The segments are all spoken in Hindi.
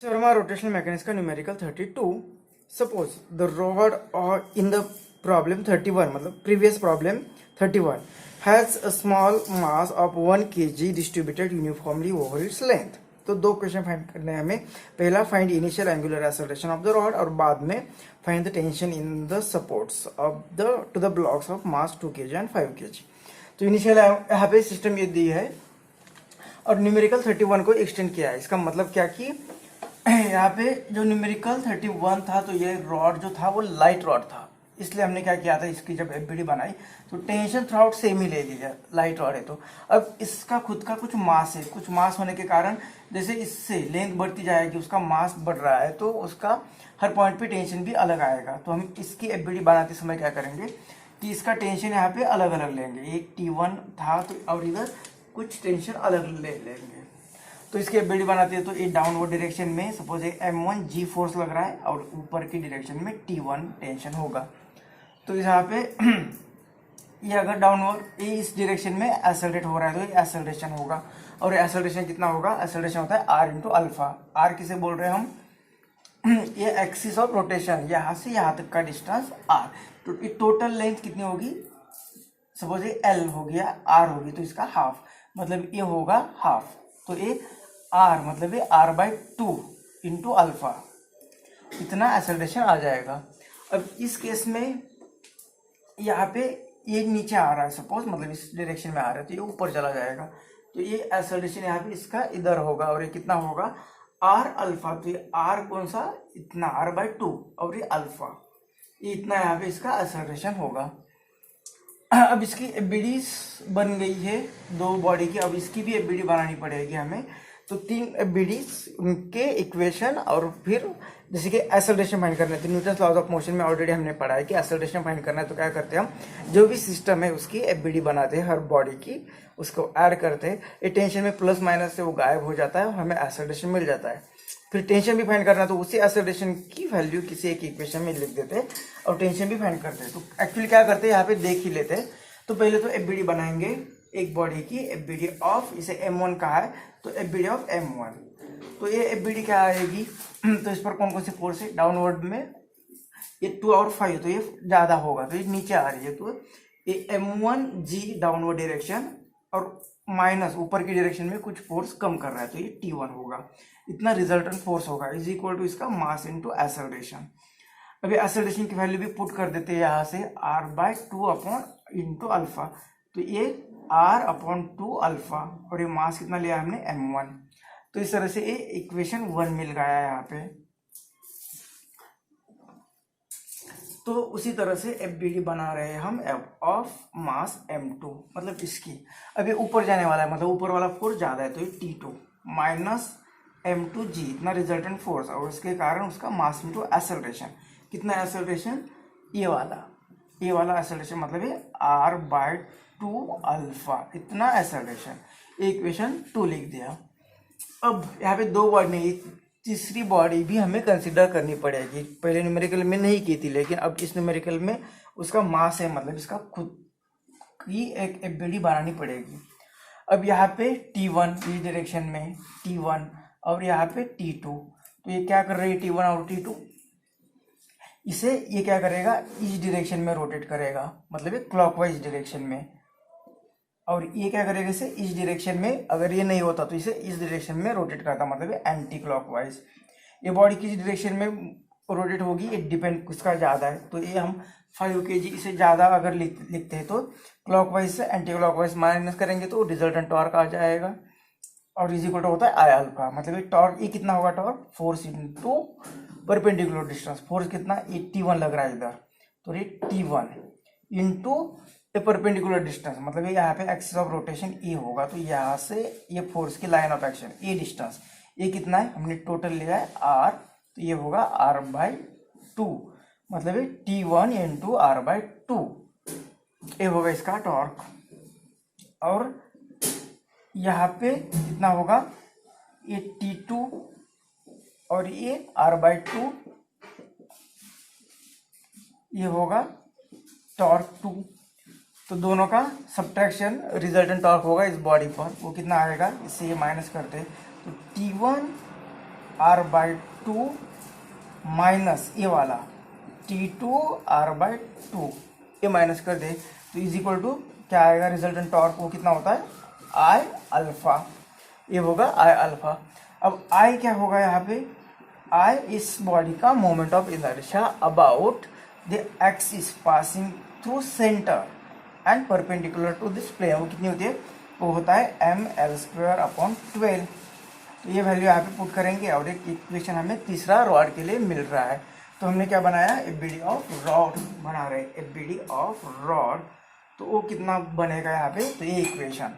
हमारा रोटेशनल मैकेनिक्स का न्यूमेरिकल 32। सपोज द रॉड और इन द प्रॉब्लम 31 मतलब previous problem 31 has a small mass of 1 kg distributed uniformly over its length. तो दो क्वेश्चन फाइंड करने हैं हमें। पहला find initial angular acceleration of the rod और बाद में find the tension in the supports of the two the blocks of mass 2 kg and 5 kg। तो इनिशियल यहाँ पे सिस्टम ये दी है और न्यूमेरिकल 31 को एक्सटेंड किया है। इसका मतलब क्या कि यहाँ पे जो न्यूमेरिकल 31 था तो ये रॉड जो था वो लाइट रॉड था, इसलिए हमने क्या किया था, इसकी जब एफबीडी बनाई तो टेंशन थ्रूआउट सेम ही ले लिया, लाइट रॉड है। तो अब इसका खुद का कुछ मास है, कुछ मास होने के कारण जैसे इससे लेंथ बढ़ती जाएगी, उसका मास बढ़ रहा है तो उसका हर पॉइंट पे टेंशन भी अलग आएगा। तो हम इसकी एफबीडी बनाते समय क्या करेंगे कि इसका टेंशन यहाँ पे अलग अलग लेंगे। एक T1 था तो और इधर कुछ टेंशन अलग ले लेंगे। तो इसकी एफबीडी बनाते हैं तो ये डाउनवर्ड डायरेक्शन में सपोज M1 G फोर्स लग रहा है और ऊपर की डायरेक्शन में T1 टेंशन होगा। तो यहाँ पे ये अगर डाउनवर्ड ये इस डायरेक्शन में एक्सेलरेट हो रहा है तो ये एक्सेलरेशन होगा। और एक्सेलरेशन कितना होगा, एक्सेलरेशन होता है R इंटू अल्फा। R किसे बोल रहे हैं हम, ये एक्सिस ऑफ रोटेशन, यहाँ से यहाँ तक का डिस्टेंस R। तो ये टोटल लेंथ कितनी होगी, सपोज ये L हो गया, R होगी तो इसका हाफ, मतलब ये होगा हाफ। तो ये R मतलब ये R/2 इंटू अल्फा, इतना एक्सेलरेशन आ जाएगा। अब इस केस में यहाँ पे ये नीचे आ रहा है सपोज, मतलब इस डायरेक्शन में आ रहा है तो ये ऊपर चला जाएगा। तो ये एक्सेलरेशन यहाँ पे इसका इधर होगा और ये कितना होगा R अल्फा। तो ये R कौन सा, इतना R/2 और ये अल्फा, ये इतना यहाँ पे इसका एक्सेलरेशन होगा। अब इसकी एफबीडी बन गई है दो बॉडी की, अब इसकी भी एफबीडी बनानी पड़ेगी हमें। तो तीन एफबीडी उनके इक्वेशन और फिर जैसे कि एक्सेलरेशन फाइंड करना है तो न्यूटन लॉज ऑफ मोशन में ऑलरेडी हमने पढ़ा है कि एक्सेलरेशन फाइंड करना है तो क्या करते हैं हम, जो भी सिस्टम है उसकी एफबीडी बनाते हैं हर बॉडी की, उसको ऐड करते हैं। ये टेंशन में प्लस माइनस से वो गायब हो जाता है और हमें एक्सेलरेशन मिल जाता है। फिर टेंशन भी फाइंड करना है तो उसी एक्सेलरेशन की वैल्यू किसी एक इक्वेशन में लिख देते हैं और टेंशन भी फाइंड करते हैं। तो एक्चुअली क्या करते हैं यहाँ पे देख ही लेते हैं। तो पहले तो एफबीडी बनाएंगे एक बॉडी की, एफबीडी ऑफ, इसे M1 कहा है तो एफबीडी ऑफ M1। तो ये एफबीडी क्या आएगी, तो इस पर कौन कौन से फोर्स है, डाउनवर्ड में ये 2 और 5 तो ये ज़्यादा होगा तो ये नीचे आ रही है। तो ये M1G डाउनवर्ड डायरेक्शन और माइनस ऊपर की डायरेक्शन में कुछ फोर्स कम कर रहा है तो ये T1 होगा, इतना रिजल्टेंट फोर्स होगा इज इक्वल टू इसका मास इंटू एक्सेलरेशन। अभी एक्सेलरेशन की वैल्यू भी पुट कर देते हैं यहाँ से R/2 अपॉन इंटू अल्फा। तो ये R/2 अल्फा और ये मास कितना लिया हमने M1। तो इस तरह से ये इक्वेशन 1 मिल गया यहाँ पे। तो उसी तरह से एफबीडी बना रहे हैं हम ऑफ मास M2, मतलब इसकी अभी ऊपर जाने वाला है, मतलब ऊपर वाला फोर्स ज्यादा है तो ये T2 माइनस M2G इतना रिजल्टेंट फोर्स और उसके कारण उसका मास इंटू एक्सेलरेशन, कितना एक्सेलरेशन, ये वाला एक्सेलरेशन मतलब ये R/2 अल्फा, इतना एक्सेलरेशन। इक्वेशन 2 लिख दिया। अब यहाँ पे दो बॉडी नहीं, तीसरी बॉडी भी हमें कंसिडर करनी पड़ेगी। पहले न्यूमेरिकल में नहीं की थी लेकिन अब इस न्यूमेरिकल में उसका मास है, मतलब इसका खुद की एक एफबीडी बनानी पड़ेगी। अब यहाँ पे T1 इस डायरेक्शन में T1 और यहाँ पे T2, तो ये क्या कर रही है T1 और T2, इसे ये क्या करेगा इस डायरेक्शन में रोटेट करेगा, मतलब ये क्लॉकवाइज डायरेक्शन में, और ये क्या करेगा इसे इस डायरेक्शन में, अगर ये नहीं होता तो इसे इस डायरेक्शन में रोटेट करता, मतलब ये एंटी क्लॉकवाइज। ये बॉडी किस डायरेक्शन में रोटेट होगी, ये डिपेंड किसका ज़्यादा है। तो ये हम 5 kg इसे ज़्यादा अगर लिखते हैं तो क्लॉकवाइज से एंटी क्लॉकवाइज माइनस करेंगे तो रिजल्टेंट टॉर्क आ जाएगा और इज इक्वल टू होता है I अल्फा, मतलब ये टॉर्क ये कितना होगा, torque force into perpendicular distance, force कितना 81 लग रहा है इधर, तो ये T1 इंटू ए परपेंडिकुलर डिस्टेंस, मतलब ये यहाँ पे एक्सिस ऑफ रोटेशन ए होगा। तो यहाँ से ये फोर्स की line of action A distance, ये कितना है हमने टोटल लिया है R, तो ये होगा R/2, मतलब ये T1 इंटू R/2, ये होगा इसका टॉर्क। और यहाँ पे कितना होगा, ये T2 और ये R/2, ये होगा टॉर्क 2। तो दोनों का सब्ट्रैक्शन रिजल्टेंट टॉर्क होगा इस बॉडी पर, वो कितना आएगा, इससे ये माइनस करते हैं तो T1 R by two minus ये वाला T2 आर बाई टू, ये माइनस कर दे तो इज इक्वल टू क्या आएगा, रिजल्टेंट टॉर्क वो कितना होता है आई अल्फा, ये होगा आई अल्फा। अब आई क्या होगा यहाँ पे, आई इस बॉडी का moment of inertia about the axis passing through centre and perpendicular to this plane, वो कितनी होती है, वो होता है mL²/12। तो ये वैल्यू यहाँ पे पुट करेंगे और एक इक्वेशन हमें तीसरा रॉड के लिए मिल रहा है। तो हमने क्या बनाया, A B D of rod बना रहे, A B D of rod, तो वो कितना बनेगा यहाँ पे, तो ये इक्वेशन,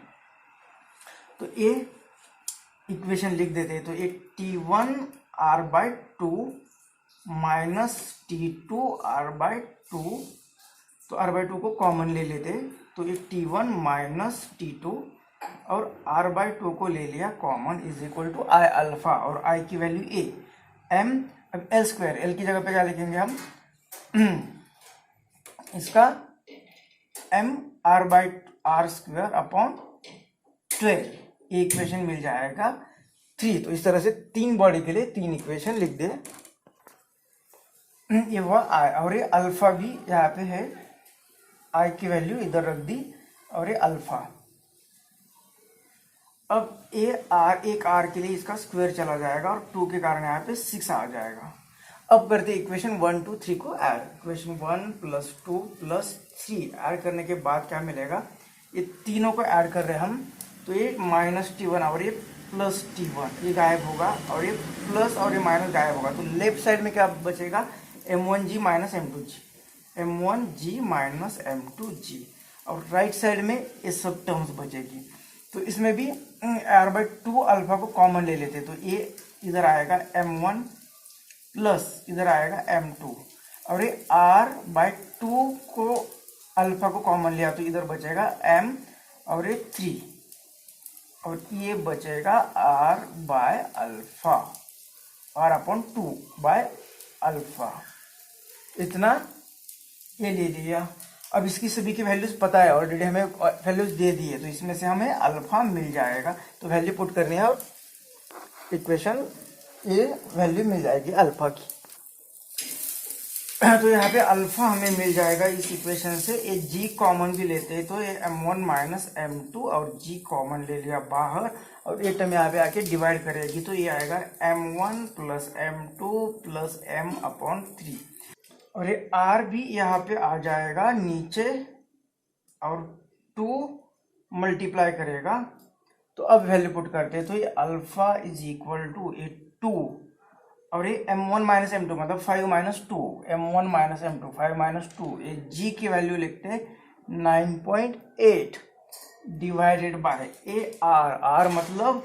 तो ये इक्वेशन लिख देते हैं। तो ये T1 R by two minus T2 R by two, तो आर बाई टू को कॉमन ले लेते, तो ये T1 माइनस T2 और आर बाई टू को ले लिया common is equal to I alpha, और आई की वैल्यू ए एम, अब एल स्क्वायर, एल की जगह पे क्या लिखेंगे हम इसका M R by R square upon 12, ये इक्वेशन मिल जाएगा 3। तो इस तरह से तीन बॉडी के लिए तीन इक्वेशन लिख दे, ये हुआ आई, और ये अल्फा भी यहाँ पे है, आई की वैल्यू इधर रख दी और ये अल्फा। अब ए आर, एक आर के लिए इसका स्क्वायर चला जाएगा और 2 के कारण यहाँ पे 6 आ जाएगा। अब करते इक्वेशन 1 2 3 को ऐड, इक्वेशन 1 + 2 + 3 ऐड करने के बाद क्या मिलेगा, ये तीनों को ऐड कर रहे हैं हम, तो ये -T1 और ये +T1 ये गायब होगा और ये प्लस और ये माइनस गायब होगा। तो लेफ्ट साइड में क्या बचेगा, M1G - M2G, M1G - M2G, और राइट साइड में ये सब टर्म्स बचेगी। तो इसमें भी आर बाई टू अल्फा को कॉमन ले लेते, तो ये इधर आएगा M1 प्लस इधर आएगा M2, और ये आर बाई टू को अल्फा को कॉमन लिया तो इधर बचेगा M और ये 3, और ये बचेगा R by alpha, R upon 2 by alpha, इतना ये ले लिया। अब इसकी सभी की वैल्यूज पता है, ऑलरेडी हमें वैल्यूज दे दी है, तो इसमें से हमें अल्फा मिल जाएगा। तो वैल्यू पुट करनी है और इक्वेशन ये वैल्यू मिल जाएगी अल्फा की। तो यहाँ पे अल्फा हमें मिल जाएगा इस इक्वेशन से। ये जी कॉमन भी लेते हैं, तो ये M1 - M2 और जी कॉमन ले लिया बाहर, और ये टर्म यहाँ पे आके डिवाइड करेगी, तो ये आएगा M1 + M2 + M/3, और ये आर भी यहाँ पे आ जाएगा नीचे और 2 मल्टीप्लाई करेगा। तो अब वैल्यू पुट करते हैं, तो ये अल्फा इज इक्वल टू ये 2 और ये M1 - M2 मतलब 5 - 2, M1 - M2 5 - 2, ये जी की वैल्यू लिखते हैं 9.8 divided by A R, R मतलब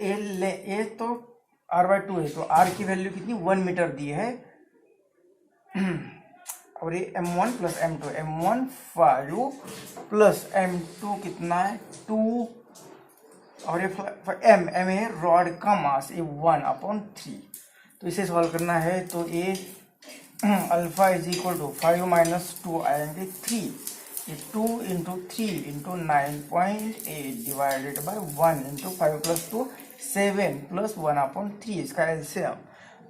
ए तो आर बाई 2 है, तो आर की वैल्यू कितनी 1 मीटर दी है, और ये M1 + M2, M1 5 + M2 कितना है 2, और ये M है रॉड का मास, ये 1/3। तो इसे सॉल्व करना है, तो ये अल्फा इज इक्वल टू 5 - 2 आएंगे 3, ये 2 × 3 × 9.8 डिवाइडेड बाय 1 × 5 + 2 7 + 1/3, इसका एलसीएम,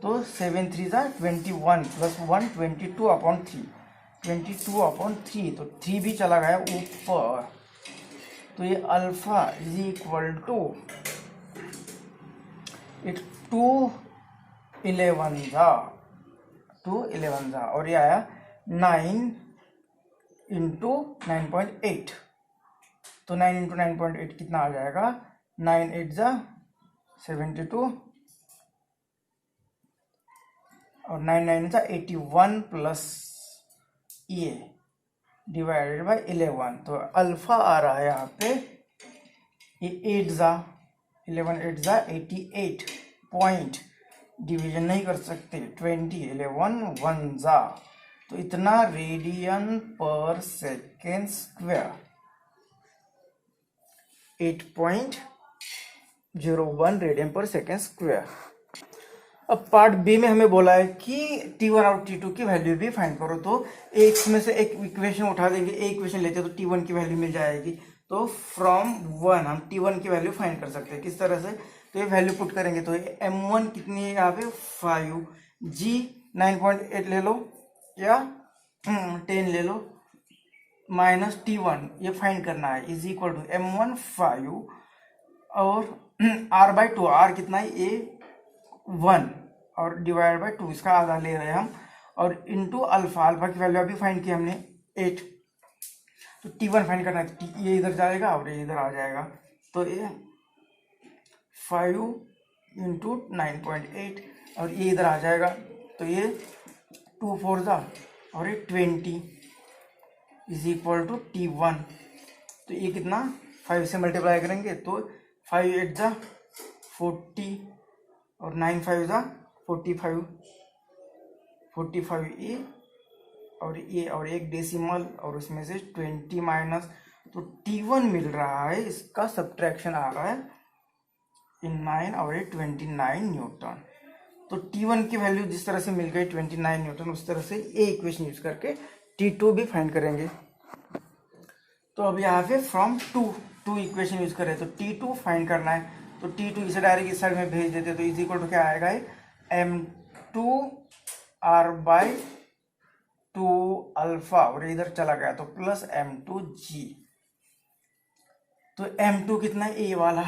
तो 7 3 21 + 1 22/3, 22/3, तो 3 भी चला गया ऊपर। तो ये अल्फा इज इक्वल टू 211 था और ये आया 9 × 9.8, तो 9 × 9.8 कितना आ जाएगा, 9 8 72 और 9 9 81 प्लस ये डिवाइडेड बाय 11, तो अल्फा आ रहा है यहाँ पे ये 11 8 88 पॉइंट, डिवीजन नहीं कर सकते, 20 11 1 तो इतना रेडियन पर सेकेंड स्क्वायर, 8.01 रेडियन पर सेकेंड स्क्वायर। अब पार्ट बी में हमें बोला है कि T1 और T2 की वैल्यू भी फाइंड करो, तो एक में से एक इक्वेशन उठा देंगे, एक इक्वेशन लेते हैं तो T1 की वैल्यू मिल जाएगी। तो फ्रॉम 1 हम T1 की वैल्यू फाइंड कर सकते हैं, किस तरह से, तो ये वैल्यू पुट करेंगे तो ये M1 कितनी है यहाँ पे 5, G 9.8 ले लो या 10 ले लो, माइनस T1 ये फाइंड करना है, इज इक्वल टू M1 5 और R/2, R कितना है ए 1 और डिवाइड बाय 2, इसका आधा ले रहे हैं हम, और इंटू अल्फा, अल्फा की वैल्यू अभी फाइंड की हमने 8, तो T1 फाइंड करना है, ये इधर जाएगा और ये इधर आ जाएगा, तो ये 5 इंटू 9.8 और ये इधर आ जाएगा, तो ये 2 4 जा और ये 20 इज इक्वल टू T1, तो ये कितना 5 से मल्टीप्लाई करेंगे तो 5 8 जा 40 और 9 5 जा 45, 45 ये और एक डेसिमल और उसमें से 20 माइनस, तो T1 मिल रहा है, इसका सब्ट्रैक्शन आ रहा है इन 9 और ये 29 न्यूटन। तो T1 की वैल्यू जिस तरह से मिल गई 29 न्यूटन, उस तरह से ये इक्वेशन यूज करके T2 भी फाइंड करेंगे। तो अब यहाँ पे फ्रॉम टू इक्वेशन यूज करें तो T2 फाइंड करना है, तो T2 इसे डायरेक्ट इस साइड में भेज देते, तो इज इक्वल टू क्या आएगा M2R/2 अल्फा और इधर चला गया तो प्लस M2G, तो M2 कितना है ए वाला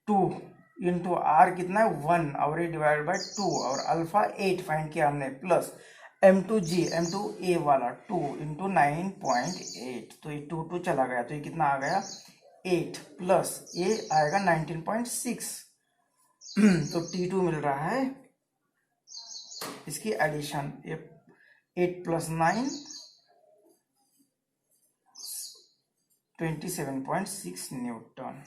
2 इंटू R कितना है 1 और ये डिवाइड बाय 2 और अल्फा 8 फाइंड किया हमने, प्लस M2G M2 ए वाला 2 इंटू 9.8, तो ये 2 चला गया तो ये कितना आ गया 8 प्लस ये आएगा 19.6 तो T2 मिल रहा है, इसकी एडिशन 8 + 9 27.6 न्यूटन।